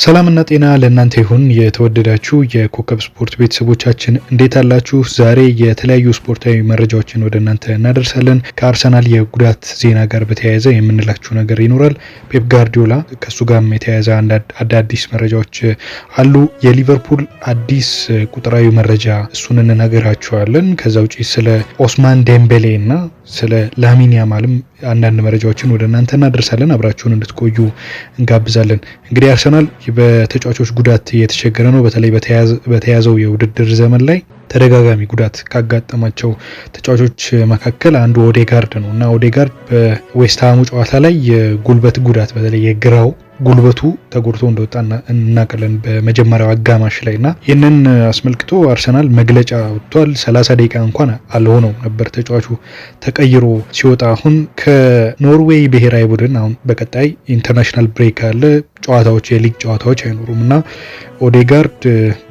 ሰላምና ጤና ለእናንተ ይሁን። የተወደዳችሁ የኮከብ ስፖርት ቤተሰቦቻችን እንዴት አላችሁ? ዛሬ የተለያዩ ስፖርታዊ መረጃዎችን ወደ እናንተ እናደርሳለን። ከአርሰናል የጉዳት ዜና ጋር በተያያዘ የምንላችሁ ነገር ይኖራል። ፔፕ ጋርዲዮላ ከሱ ጋርም የተያያዘ አዳዲስ መረጃዎች አሉ። የሊቨርፑል አዲስ ቁጥራዊ መረጃ እሱን እንነግራችኋለን። ከዛ ውጪ ስለ ኦስማን ዴምቤሌ እና ስለ ላሚን ያማልም አንዳንድ መረጃዎችን ወደ እናንተ እናደርሳለን። አብራችሁን እንድትቆዩ እንጋብዛለን። እንግዲህ አርሰናል በተጫዋቾች ጉዳት እየተቸገረ ነው። በተለይ በተያዘው የውድድር ዘመን ላይ ተደጋጋሚ ጉዳት ካጋጠማቸው ተጫዋቾች መካከል አንዱ ኦዴጋርድ ነው እና ኦዴጋርድ በዌስትሃሙ ጨዋታ ላይ የጉልበት ጉዳት በተለይ የግራው ጉልበቱ ተጎድቶ እንደወጣ እናቀለን በመጀመሪያው አጋማሽ ላይ እና ይህንን አስመልክቶ አርሰናል መግለጫ ወጥቷል። 30 ደቂቃ እንኳን አልሆነው ነበር ተጫዋቹ ተቀይሮ ሲወጣ። አሁን ከኖርዌይ ብሔራዊ ቡድን አሁን በቀጣይ ኢንተርናሽናል ብሬክ አለ፣ ጨዋታዎች የሊግ ጨዋታዎች አይኖሩም እና ኦዴጋርድ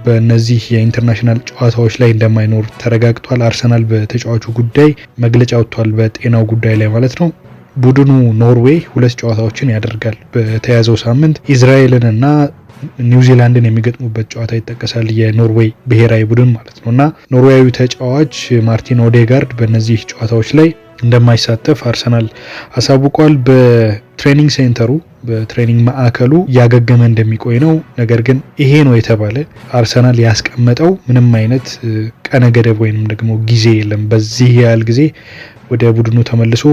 በእነዚህ የኢንተርናሽናል ጨዋታዎች ላይ እንደማይኖር ተረጋግጧል። አርሰናል በተጫዋቹ ጉዳይ መግለጫ ወጥቷል፣ በጤናው ጉዳይ ላይ ማለት ነው። ቡድኑ ኖርዌይ 2 ጨዋታዎችን ያደርጋል። በተያዘው ሳምንት ኢዝራኤልን እና ኒውዚላንድን የሚገጥሙበት ጨዋታ ይጠቀሳል። የኖርዌይ ብሔራዊ ቡድን ማለት ነው እና ኖርዌያዊ ተጫዋች ማርቲን ኦዴጋርድ በእነዚህ ጨዋታዎች ላይ እንደማይሳተፍ አርሰናል አሳውቋል። በትሬኒንግ ሴንተሩ በትሬኒንግ ማዕከሉ እያገገመ እንደሚቆይ ነው። ነገር ግን ይሄ ነው የተባለ አርሰናል ያስቀመጠው ምንም አይነት ቀነ ገደብ ወይንም ደግሞ ጊዜ የለም። በዚህ ያህል ጊዜ ወደ ቡድኑ ተመልሶ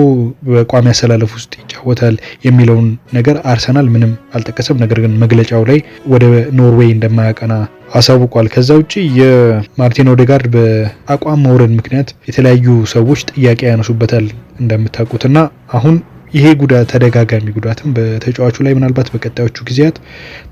በቋሚ አሰላለፍ ውስጥ ይጫወታል የሚለውን ነገር አርሰናል ምንም አልጠቀሰም። ነገር ግን መግለጫው ላይ ወደ ኖርዌይ እንደማያቀና አሳውቋል። ከዛ ውጪ የማርቲን ኦዴጋርድ በአቋም መውረድ ምክንያት የተለያዩ ሰዎች ጥያቄ ያነሱበታል እንደምታውቁትና አሁን ይሄ ተደጋጋሚ ጉዳትም በተጫዋቹ ላይ ምናልባት በቀጣዮቹ ጊዜያት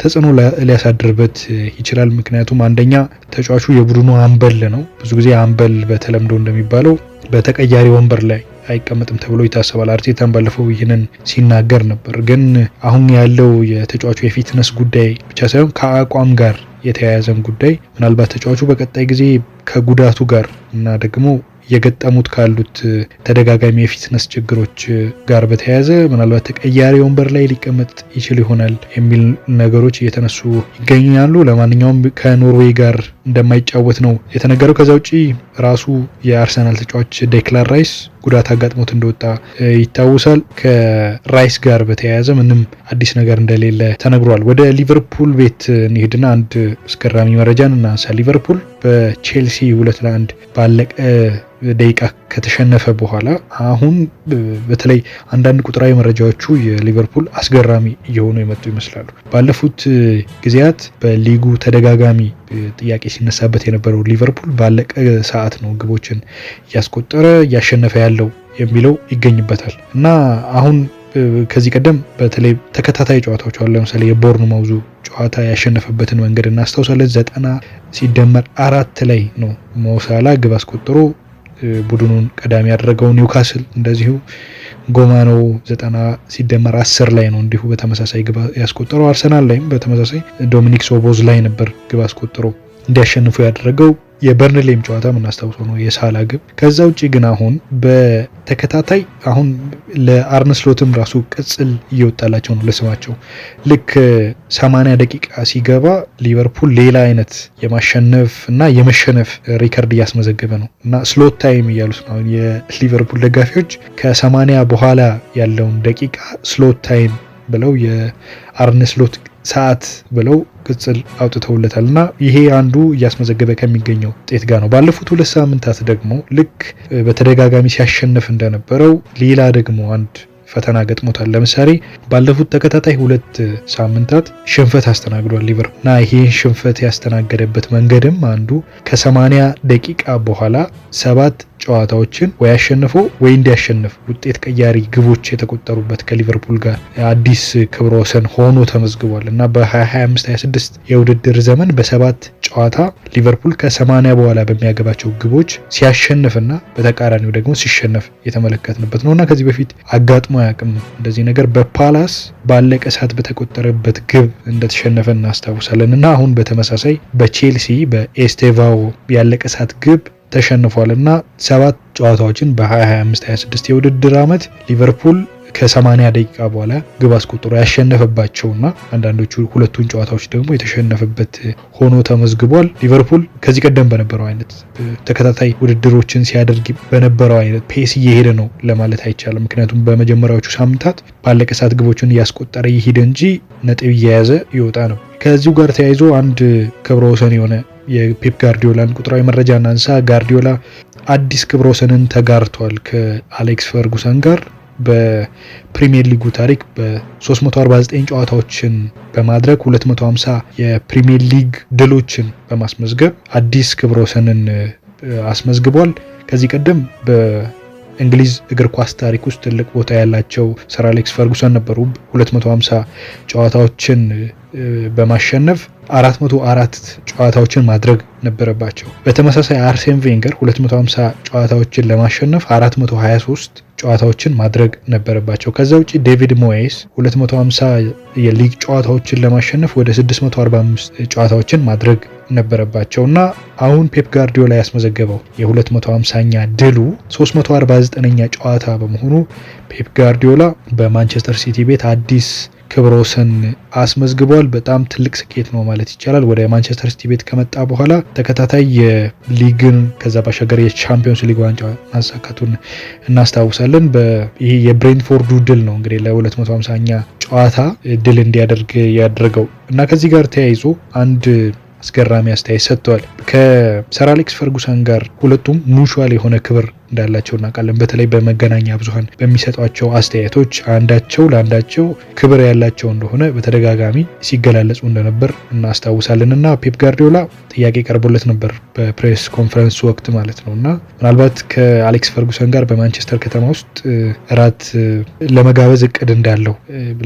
ተጽዕኖ ሊያሳድርበት ይችላል። ምክንያቱም አንደኛ ተጫዋቹ የቡድኑ አምበል ነው። ብዙ ጊዜ አምበል በተለምዶ እንደሚባለው በተቀያሪ ወንበር ላይ አይቀመጥም ተብሎ ይታሰባል። አርቴታን ባለፈው ይህንን ሲናገር ነበር። ግን አሁን ያለው የተጫዋቹ የፊትነስ ጉዳይ ብቻ ሳይሆን ከአቋም ጋር የተያያዘም ጉዳይ ምናልባት ተጫዋቹ በቀጣይ ጊዜ ከጉዳቱ ጋር እና ደግሞ የገጠሙት ካሉት ተደጋጋሚ የፊትነስ ችግሮች ጋር በተያያዘ ምናልባት ተቀያሪ ወንበር ላይ ሊቀመጥ ይችል ይሆናል የሚል ነገሮች እየተነሱ ይገኛሉ። ለማንኛውም ከኖርዌይ ጋር እንደማይጫወት ነው የተነገረው። ከዛ ውጪ ራሱ የአርሰናል ተጫዋች ዴክላን ራይስ ጉዳት አጋጥሞት እንደወጣ ይታወሳል። ከራይስ ጋር በተያያዘ ምንም አዲስ ነገር እንደሌለ ተነግሯል። ወደ ሊቨርፑል ቤት እንሂድና አንድ አስገራሚ መረጃን እናንሳ። ሊቨርፑል በቼልሲ 2-1 ባለቀ ደቂቃ ከተሸነፈ በኋላ አሁን በተለይ አንዳንድ ቁጥራዊ መረጃዎቹ የሊቨርፑል አስገራሚ እየሆኑ የመጡ ይመስላሉ። ባለፉት ጊዜያት በሊጉ ተደጋጋሚ ጥያቄ ሲነሳበት የነበረው ሊቨርፑል ባለቀ ሰዓት ነው ግቦችን እያስቆጠረ እያሸነፈ ያለው የሚለው ይገኝበታል እና አሁን ከዚህ ቀደም በተለይ ተከታታይ ጨዋታዎች አሉ። ለምሳሌ የቦርንማውዙ ጨዋታ ያሸነፈበትን መንገድ እናስታውሳለን። 90+4 ላይ ነው ሞሳላ ግብ አስቆጥሮ ቡድኑን ቀዳሚ ያደረገው። ኒውካስል እንደዚሁ ጎማኖ 90+10 ላይ ነው እንዲሁ በተመሳሳይ ግብ ያስቆጠረው። አርሰናል ላይም በተመሳሳይ ዶሚኒክ ሶቦዝ ላይ ነበር ግብ አስቆጥሮ እንዲያሸንፉ ያደረገው። የበርንሌም ጨዋታ የምናስታውሰው ነው የሳላ ግብ። ከዛ ውጪ ግን አሁን በተከታታይ አሁን ለአርነ ስሎትም ራሱ ቅጽል እየወጣላቸው ነው ለስማቸው። ልክ 80 ደቂቃ ሲገባ ሊቨርፑል ሌላ አይነት የማሸነፍ እና የመሸነፍ ሪከርድ እያስመዘገበ ነው እና ስሎት ታይም እያሉት ነው የሊቨርፑል ደጋፊዎች። ከ80 በኋላ ያለውን ደቂቃ ስሎት ታይም ብለው የአርነ ስሎት ሰዓት ብለው ቅጽል አውጥተውለታል እና ይሄ አንዱ እያስመዘገበ ከሚገኘው ውጤት ጋር ነው። ባለፉት 2 ሳምንታት ደግሞ ልክ በተደጋጋሚ ሲያሸንፍ እንደነበረው ሌላ ደግሞ አንድ ፈተና ገጥሞታል። ለምሳሌ ባለፉት ተከታታይ 2 ሳምንታት ሽንፈት አስተናግዷል ሊቨርፑል እና ይሄ ሽንፈት ያስተናገደበት መንገድም አንዱ ከ80 ደቂቃ በኋላ 7 ጨዋታዎችን ወይ አሸንፎ ወይ እንዲያሸንፍ ውጤት ቀያሪ ግቦች የተቆጠሩበት ከሊቨርፑል ጋር አዲስ ክብረ ወሰን ሆኖ ተመዝግቧል እና በ2025/26 የውድድር ዘመን በ7 ጨዋታ ሊቨርፑል ከ80 በኋላ በሚያገባቸው ግቦች ሲያሸንፍና በተቃራኒው ደግሞ ሲሸነፍ የተመለከትንበት ነውና ከዚህ በፊት አጋጥሞ አያውቅም እንደዚህ ነገር። በፓላስ ባለቀ ሰዓት በተቆጠረበት ግብ እንደተሸነፈ እናስታውሳለን እና አሁን በተመሳሳይ በቼልሲ በኤስቴቫኦ ያለቀ ሰዓት ግብ ተሸንፏል እና 7 ጨዋታዎችን በ2025/26 የውድድር ዓመት ሊቨርፑል ከ80 ደቂቃ በኋላ ግብ አስቆጥሮ ያሸነፈባቸውና አንዳንዶቹ ሁለቱን ጨዋታዎች ደግሞ የተሸነፈበት ሆኖ ተመዝግቧል። ሊቨርፑል ከዚህ ቀደም በነበረው አይነት ተከታታይ ውድድሮችን ሲያደርግ በነበረው አይነት ፔስ እየሄደ ነው ለማለት አይቻልም። ምክንያቱም በመጀመሪያዎቹ ሳምንታት ባለቀ ሰዓት ግቦችን እያስቆጠረ ይሄድ እንጂ ነጥብ እየያዘ ይወጣ ነው። ከዚሁ ጋር ተያይዞ አንድ ክብረ ወሰን የሆነ የፔፕ ጋርዲዮላን ቁጥራዊ መረጃ እናንሳ። ጋርዲዮላ አዲስ ክብረ ወሰንን ተጋርቷል ከአሌክስ ፈርጉሰን ጋር በፕሪሚየር ሊጉ ታሪክ በ349 ጨዋታዎችን በማድረግ 250 የፕሪሚየር ሊግ ድሎችን በማስመዝገብ አዲስ ክብረ ወሰንን አስመዝግቧል። ከዚህ ቀደም በእንግሊዝ እግር ኳስ ታሪክ ውስጥ ትልቅ ቦታ ያላቸው ሰር አሌክስ ፈርጉሰን ነበሩ። 250 ጨዋታዎችን በማሸነፍ 404 ጨዋታዎችን ማድረግ ነበረባቸው። በተመሳሳይ አርሴን ቬንገር 250 ጨዋታዎችን ለማሸነፍ 423 ጨዋታዎችን ማድረግ ነበረባቸው። ከዛ ውጪ ዴቪድ ሞየስ 250 የሊግ ጨዋታዎችን ለማሸነፍ ወደ 645 ጨዋታዎችን ማድረግ ነበረባቸው እና አሁን ፔፕ ጋርዲዮላ ያስመዘገበው የ250ኛ ድሉ 349ኛ ጨዋታ በመሆኑ ፔፕ ጋርዲዮላ በማንቸስተር ሲቲ ቤት አዲስ ክብረ ወሰን አስመዝግቧል። በጣም ትልቅ ስኬት ነው ማለት ይቻላል። ወደ ማንቸስተር ሲቲ ቤት ከመጣ በኋላ ተከታታይ የሊግን ከዛ ባሻገር የቻምፒዮንስ ሊግ ዋንጫ ማሳካቱን እናስታውሳለን። ይሄ የብሬንትፎርዱ ድል ነው እንግዲህ ለ250ኛ ጨዋታ ድል እንዲያደርግ ያደረገው እና ከዚህ ጋር ተያይዞ አንድ አስገራሚ አስተያየት ሰጥተዋል። ከሰር አሌክስ ፈርጉሰን ጋር ሁለቱም ሙቹዋል የሆነ ክብር እንዳላቸው እናውቃለን። በተለይ በመገናኛ ብዙሃን በሚሰጧቸው አስተያየቶች አንዳቸው ለአንዳቸው ክብር ያላቸው እንደሆነ በተደጋጋሚ ሲገላለጹ እንደነበር እናስታውሳለን እና ፔፕ ጋርዲዮላ ጥያቄ ቀርቦለት ነበር በፕሬስ ኮንፈረንስ ወቅት ማለት ነው እና ምናልባት ከአሌክስ ፈርጉሰን ጋር በማንቸስተር ከተማ ውስጥ እራት ለመጋበዝ እቅድ እንዳለው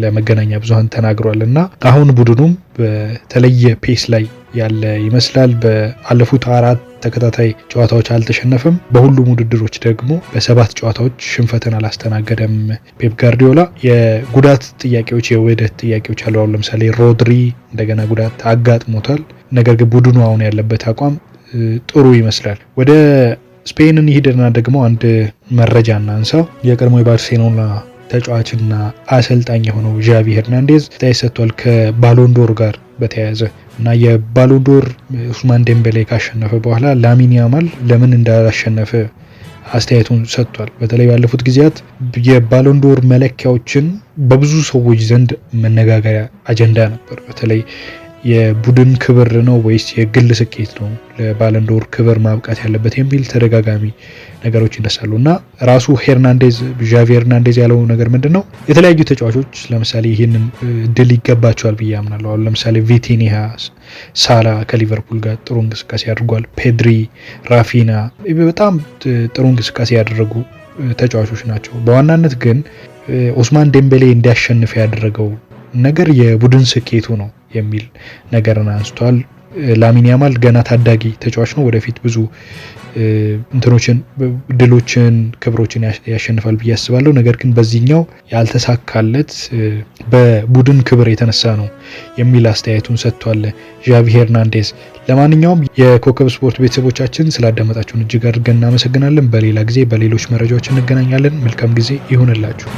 ለመገናኛ ብዙሃን ተናግሯል እና አሁን ቡድኑም በተለየ ፔስ ላይ ያለ ይመስላል። በአለፉት 4 ተከታታይ ጨዋታዎች አልተሸነፈም። በሁሉም ውድድሮች ደግሞ በ7 ጨዋታዎች ሽንፈትን አላስተናገደም። ፔፕ ጋርዲዮላ የጉዳት ጥያቄዎች፣ የውህደት ጥያቄዎች አሉ። አሁን ለምሳሌ ሮድሪ እንደገና ጉዳት አጋጥሞታል። ነገር ግን ቡድኑ አሁን ያለበት አቋም ጥሩ ይመስላል። ወደ ስፔን እንሂድና ደግሞ አንድ መረጃ እናንሳ። የቀድሞ የባርሴሎና ተጫዋችና አሰልጣኝ የሆነው ዣቪ ሄርናንዴዝ አስተያየት ሰጥቷል ከባሎንዶር ጋር በተያያዘ እና የባሎንዶር ኡስማን ዴምቤሌ ካሸነፈ በኋላ ላሚን ያማል ለምን እንዳላሸነፈ አስተያየቱን ሰጥቷል። በተለይ ባለፉት ጊዜያት የባሎንዶር መለኪያዎችን በብዙ ሰዎች ዘንድ መነጋገሪያ አጀንዳ ነበር። በተለይ የቡድን ክብር ነው ወይስ የግል ስኬት ነው ለባሎንዶር ክብር ማብቃት ያለበት የሚል ተደጋጋሚ ነገሮች ይነሳሉ እና ራሱ ዣቪ ሄርናንዴዝ ያለው ነገር ምንድን ነው? የተለያዩ ተጫዋቾች ለምሳሌ ይህንን ድል ይገባቸዋል ብዬ አምናለሁ። አሁን ለምሳሌ ቪቲኒያ፣ ሳላ ከሊቨርፑል ጋር ጥሩ እንቅስቃሴ አድርጓል። ፔድሪ፣ ራፊና በጣም ጥሩ እንቅስቃሴ ያደረጉ ተጫዋቾች ናቸው። በዋናነት ግን ኡስማን ዴምቤሌ እንዲያሸንፍ ያደረገው ነገር የቡድን ስኬቱ ነው የሚል ነገርን አንስቷል። ላሚን ያማል ገና ታዳጊ ተጫዋች ነው። ወደፊት ብዙ ድሎችን፣ ክብሮችን ያሸንፋል ብዬ አስባለሁ። ነገር ግን በዚህኛው ያልተሳካለት በቡድን ክብር የተነሳ ነው የሚል አስተያየቱን ሰጥቷል ዣቪ ሄርናንዴዝ። ለማንኛውም የኮከብ ስፖርት ቤተሰቦቻችን ስላዳመጣችሁን እጅግ አድርገን እናመሰግናለን። በሌላ ጊዜ በሌሎች መረጃዎች እንገናኛለን። መልካም ጊዜ ይሁንላችሁ።